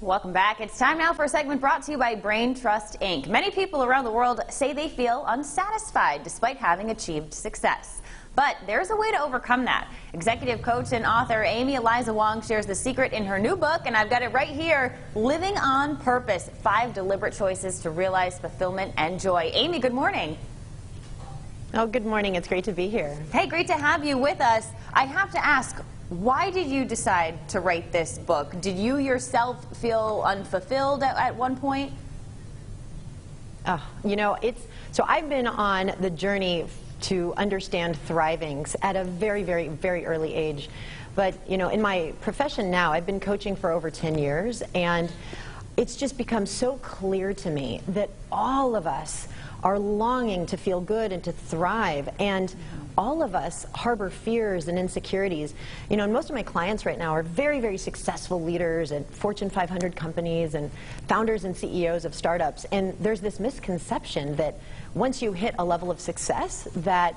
Welcome back. It's time now for a segment brought to you by Brain Trust, Inc. Many people around the world say they feel unsatisfied despite having achieved success. But there's a way to overcome that. Executive coach and author Amy Eliza Wong shares the secret in her new book, and I've got it right here, Living on Purpose, 5 Deliberate Choices to Realize Fulfillment and Joy. Amy, good morning. Oh, good morning. It's great to be here. Hey, great to have you with us. I have to ask, why did you decide to write this book? Did you yourself feel unfulfilled at one point? Oh, you know, so I've been on the journey to understand thrivings at a very, very, very early age. But, you know, in my profession now, I've been coaching for over 10 years, and it's just become so clear to me that all of us are longing to feel good and to thrive, and all of us harbor fears and insecurities. You know, and most of my clients right now are very, very successful leaders at Fortune 500 companies and founders and CEOs of startups, and there's this misconception that once you hit a level of success that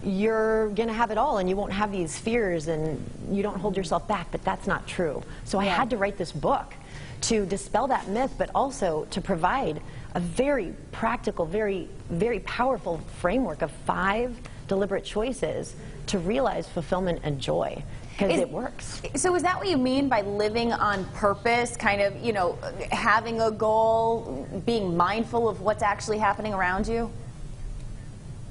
you're going to have it all and you won't have these fears and you don't hold yourself back, but that's not true. So I had to write this book to dispel that myth, but also to provide a very practical, very, very powerful framework of 5 deliberate choices to realize fulfillment and joy, because it works. So is that what you mean by living on purpose, kind of, you know, having a goal, being mindful of what's actually happening around you?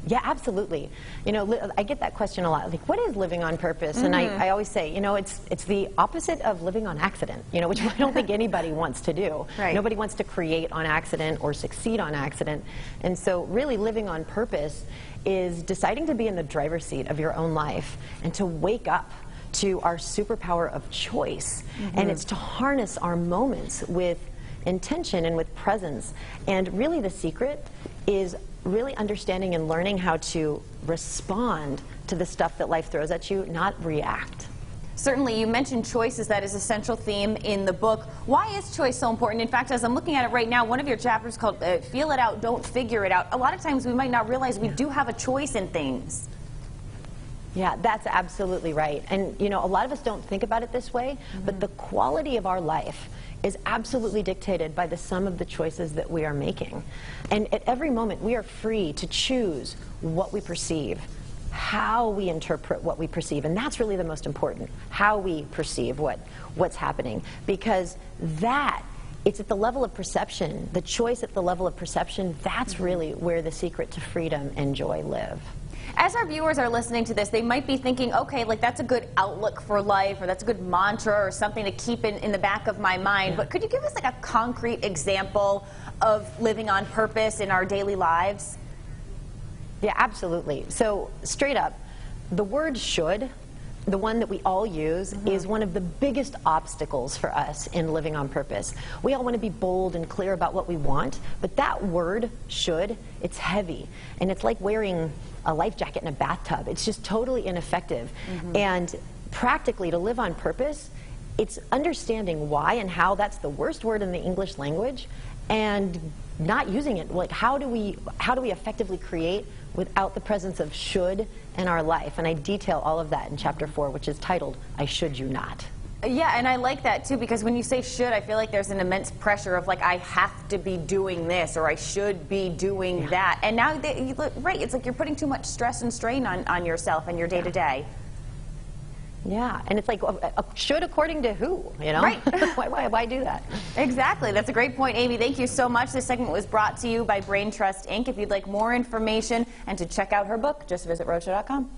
Yeah, absolutely. You know, I get that question a lot. Like, what is living on purpose? And I always say, you know, it's the opposite of living on accident, you know, which I don't think anybody wants to do. Right. Nobody wants to create on accident or succeed on accident. And so really living on purpose is deciding to be in the driver's seat of your own life and to wake up to our superpower of choice. And it's to harness our moments with intention and with presence. And really the secret is really understanding and learning how to respond to the stuff that life throws at you, not react. Certainly, you mentioned choices. That is a central theme in the book. Why is choice so important? In fact, as I'm looking at it right now, one of your chapters called Feel It Out, Don't Figure It Out. A lot of times we might not realize we do have a choice in things. Yeah, that's absolutely right. And, you know, a lot of us don't think about it this way, but the quality of our life is absolutely dictated by the sum of the choices that we are making. And at every moment, we are free to choose what we perceive, how we interpret what we perceive, and that's really the most important, how we perceive what's happening. Because it's at the level of perception, the choice at the level of perception, that's really where the secret to freedom and joy live. As our viewers are listening to this, they might be thinking, okay, like that's a good outlook for life, or that's a good mantra, or something to keep in the back of my mind. But could you give us like a concrete example of living on purpose in our daily lives? Yeah, absolutely. So straight up, the word should, the one that we all use, is one of the biggest obstacles for us in living on purpose. We all want to be bold and clear about what we want, but that word, should, it's heavy. And it's like wearing a life jacket in a bathtub. It's just totally ineffective. And practically, to live on purpose, it's understanding why and how that's the worst word in the English language, and not using it. Like, how do we effectively create without the presence of should in our life? And I detail all of that in chapter 4, which is titled, I Should You Not. Yeah, and I like that too, because when you say should, I feel like there's an immense pressure of like, I have to be doing this, or I should be doing that. And now, right, it's like you're putting too much stress and strain on yourself and your day-to-day. Yeah, and it's like, should according to who, you know? Right. why do that? Exactly. That's a great point, Amy. Thank you so much. This segment was brought to you by Brain Trust, Inc. If you'd like more information and to check out her book, just visit Roadshow.com.